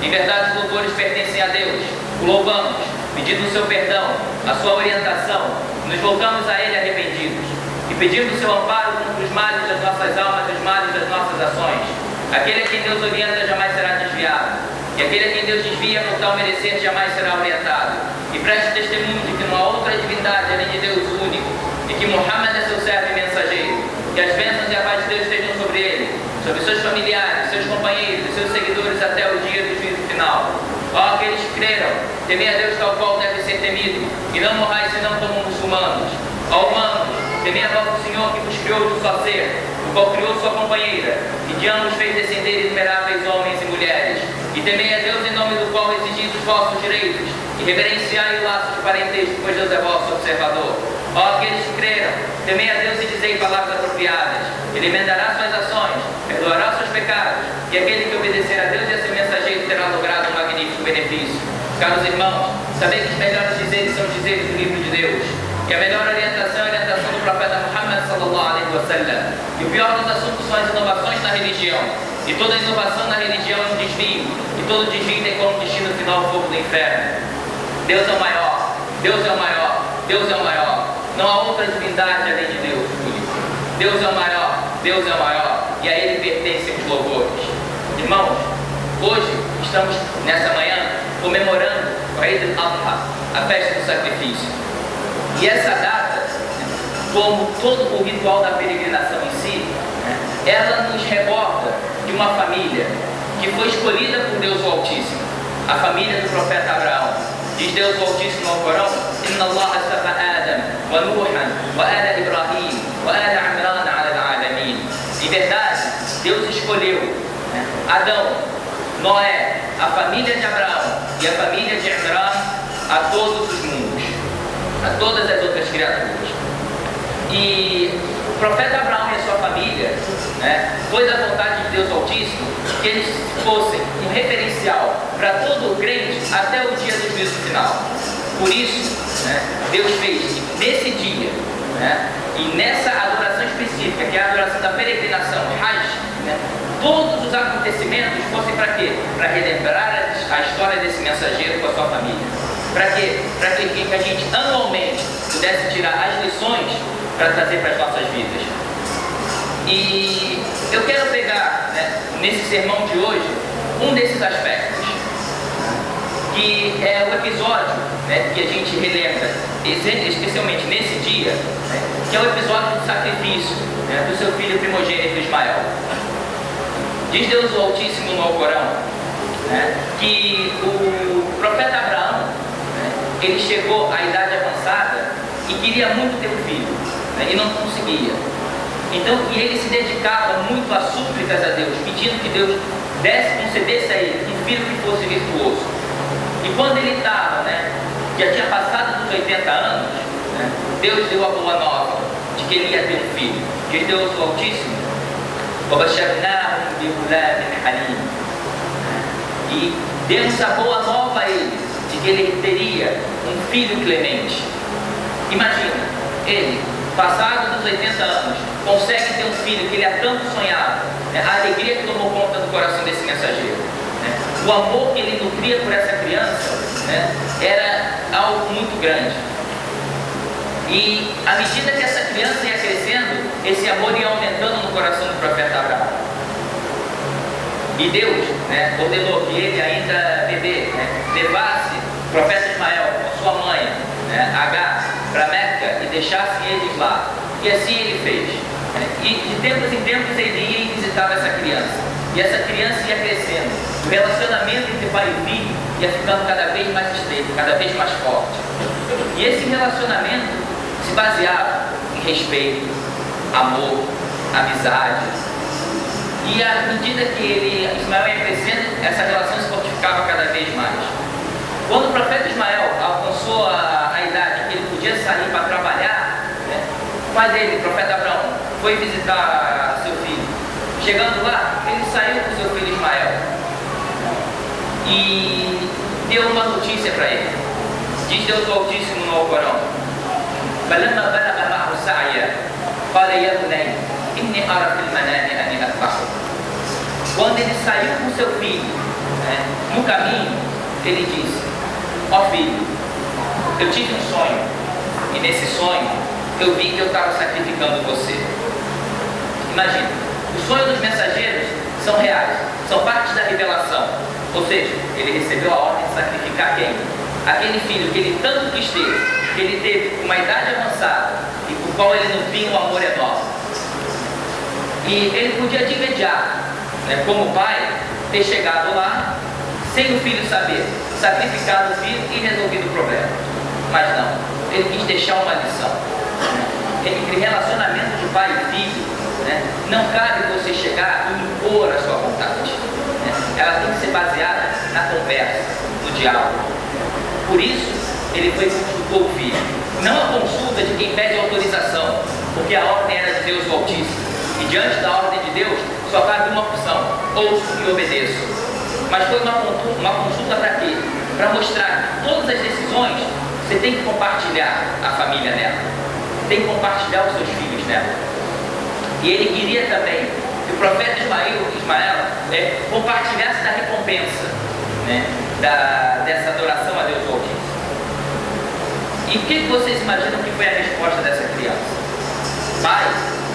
Em verdade, os louvores pertencem a Deus. O louvamos, pedindo o seu perdão, a sua orientação. Nos voltamos a Ele arrependidos e pedindo o seu amparo contra os males das nossas almas e os males das nossas ações. Aquele a quem Deus orienta jamais será desviado, e aquele a quem Deus desvia por tal merecer jamais será orientado. E preste testemunho de que não há outra divindade além de Deus único, e que Muhammad é seu servo e mensageiro. Que as bênçãos e a paz de Deus estejam sobre ele, sobre seus familiares, seus companheiros e seus seguidores até o dia do juízo final. Ó aqueles que creram, temei a Deus tal qual deve ser temido, e não morrais senão como muçulmanos. Ó humanos, temei a vosso Senhor que vos criou de um só ser, o qual criou sua companheira, e de ambos fez descender inumeráveis homens e mulheres. E temei a Deus em nome do qual exigis os vossos direitos, e reverenciai o laço de parentesco, pois Deus é vosso observador. Ó aqueles que creram, temei a Deus e dizei palavras apropriadas. Ele emendará suas ações, perdoará seus pecados, e aquele que obedecer a Deus e a seu mensageiro terá logrado um magnífico benefício. Caros irmãos, sabei que os melhores dizeres são os dizeres do livro de Deus, e a melhor orientação é a orientação do profeta Muhammad sallallahu alaihi wasallam. E o pior dos assuntos são as inovações na religião, e toda inovação na religião é um desvio, e todo desvio tem como destino final o fogo do inferno. Deus é o maior, Deus é o maior, Deus é o maior. Não há outra divindade além de Deus único. Deus é o maior, Deus é o maior, e a Ele pertencem os louvores. Irmãos, hoje estamos, nessa manhã, comemorando o Eid al-Adha, a festa do sacrifício. E essa data, como todo o ritual da peregrinação em si, ela nos recorda de uma família que foi escolhida por Deus o Altíssimo, a família do profeta Abraão. Diz Deus o Altíssimo ao Corão: Inna Allah astafa Adam, wa Nuhan, wa ala Ibrahim, wa ala Imran ala alamin. Em verdade, Deus escolheu Adão, Noé, a família de Abraão e a família de Imran a todos os mundos, a todas as outras criaturas. E o profeta Abraão e a sua família, foi da vontade de Deus Altíssimo que eles fossem um referencial para todo o crente até o dia do juízo final. Por isso, Deus fez nesse dia, e nessa adoração específica, que é a adoração da peregrinação, Hajj, todos os acontecimentos fossem para quê? Para relembrar a história desse mensageiro com a sua família. Para quê? Para que a gente anualmente pudesse tirar as lições para trazer para as nossas vidas. E eu quero pegar, nesse sermão de hoje, um desses aspectos, que é o episódio que a gente relembra, especialmente nesse dia, que é o episódio do sacrifício do seu filho primogênito Ismael. Diz Deus o Altíssimo no Alcorão que o profeta Abraão, ele chegou à idade avançada e queria muito ter um filho, e não conseguia. Então, e ele se dedicava muito a súplicas a Deus, pedindo que Deus concedesse a ele um filho que fosse virtuoso. E quando ele estava, já tinha passado dos 80 anos, Deus deu a boa nova de que ele ia ter um filho. Diz Deus o Altíssimo: e demos a boa nova a ele de que ele teria um filho clemente. Imagina, ele, passado dos 80 anos, consegue ter um filho que ele há tanto sonhava, a alegria que tomou conta do coração desse mensageiro, o amor que ele nutria por essa criança, era algo muito grande. E à medida que essa criança ia crescendo, esse amor ia aumentando no coração do profeta Abraão. E Deus ordenou que ele, ainda bebê, levasse o profeta Ismael com a sua mãe, Agar, para Meca e deixasse eles lá. E assim ele fez. E de tempos em tempos ele ia e visitava essa criança. E essa criança ia crescendo. O relacionamento entre pai e filho ia ficando cada vez mais estreito, cada vez mais forte. E esse relacionamento se baseava em respeito, amor, amizade. E à medida que Ismael ia crescendo, essa relação se fortificava cada vez mais. Quando o profeta Ismael alcançou a idade que ele podia sair para trabalhar, o pai dele, o profeta Abraão, foi visitar seu filho. Chegando lá, ele saiu com seu filho Ismael e deu uma notícia para ele. Diz Deus o Altíssimo no Alcorão: فلما بلغ معه السعي قال يا بني إني أرى في المنام أني أذبحك. Quando ele saiu com seu filho No caminho, ele disse: ó filho, eu tive um sonho, e nesse sonho eu vi que eu estava sacrificando você. Imagina, os sonhos dos mensageiros são reais, são parte da revelação. Ou seja, ele recebeu a ordem de sacrificar quem? Aquele filho que ele tanto quis ter, que ele teve uma idade avançada e por qual ele não tinha um amor enorme. E ele podia de imediato, como pai, ter chegado lá, sem o filho saber, sacrificado o filho e resolvido o problema. Mas não, ele quis deixar uma lição. Entre relacionamento de pai e filho, não cabe você chegar e impor a sua vontade. Ela tem que ser baseada na conversa, no diálogo. Por isso, ele foi e consultou o filho. Não a consulta de quem pede autorização, porque a ordem era de Deus o Altíssimo. E diante da ordem de Deus, só cabe uma opção: ouço e obedeço. Mas foi uma consulta para quê? Para mostrar que todas as decisões você tem que compartilhar a família nela, tem que compartilhar os seus filhos nela. E ele queria também que o profeta Ismael compartilhasse da recompensa, dessa adoração a Deus Altíssimo. E o que vocês imaginam que foi a resposta dessa criança? Pai,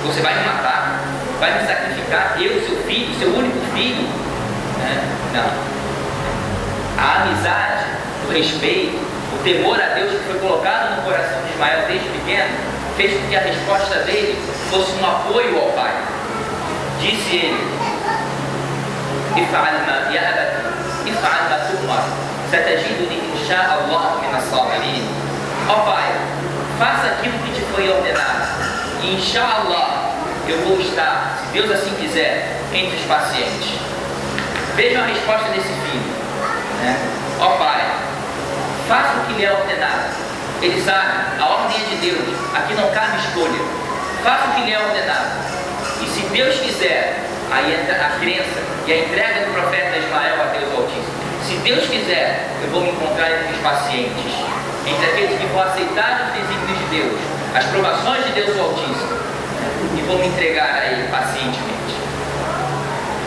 você vai me matar? Vai me sacrificar? Eu, seu filho, seu único filho? Não. A amizade, o respeito, o temor a Deus que foi colocado no coração de Ismael desde pequeno, fez com que a resposta dele fosse um apoio ao pai. Disse ele: If'al ma tu'mar, satajiduni insha Allah min as-sabirin. Ó pai, faça aquilo que te foi ordenado, e insha Allah eu vou estar, se Deus assim quiser, entre os pacientes. Vejam a resposta desse filho. Ó pai, faça o que lhe é ordenado. Ele sabe, a ordem é de Deus, aqui não cabe escolha. Faça o que lhe é ordenado. E se Deus quiser, aí entra a crença e a entrega do profeta Ismael a Deus Altíssimo. Se Deus quiser, eu vou me encontrar entre os pacientes, entre aqueles que vão aceitar os desígnios de Deus, as provações de Deus Altíssimo, e vou me entregar a Ele pacientemente.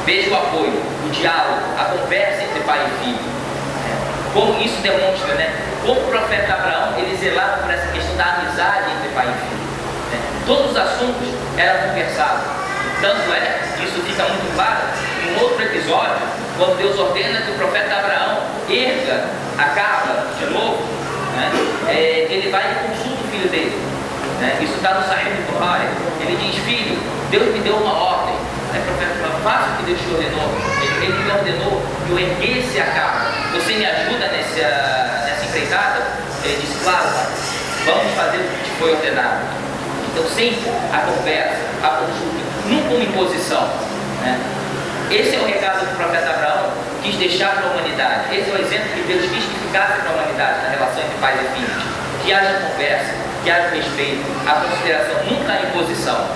Veja o apoio, o diálogo, a conversa entre pai e filho. Como isso demonstra, como o profeta Abraão, ele zelava por essa questão da amizade entre pai e filho. Todos os assuntos eram conversados. Tanto é que isso fica muito claro em um outro episódio, quando Deus ordena que o profeta Abraão erga a capa de novo, ele vai e consulta o filho dele. Isso está no Sahih Bukhari. Ele diz: filho, Deus me deu uma ordem. O profeta fala: faça o que Deus te ordenou. Ele me ordenou que eu erguesse a capa. Você me ajuda nessa empreitada? Ele disse: claro, pai, vamos fazer o que te foi ordenado. Então sempre a conversa, a consulta, nunca uma imposição. Esse é o recado que o profeta Abraão quis deixar para a humanidade. Esse é o exemplo que Deus quis que ficasse para a humanidade na relação entre pais e filhos. Que haja conversa, que haja respeito, a consideração, nunca a imposição.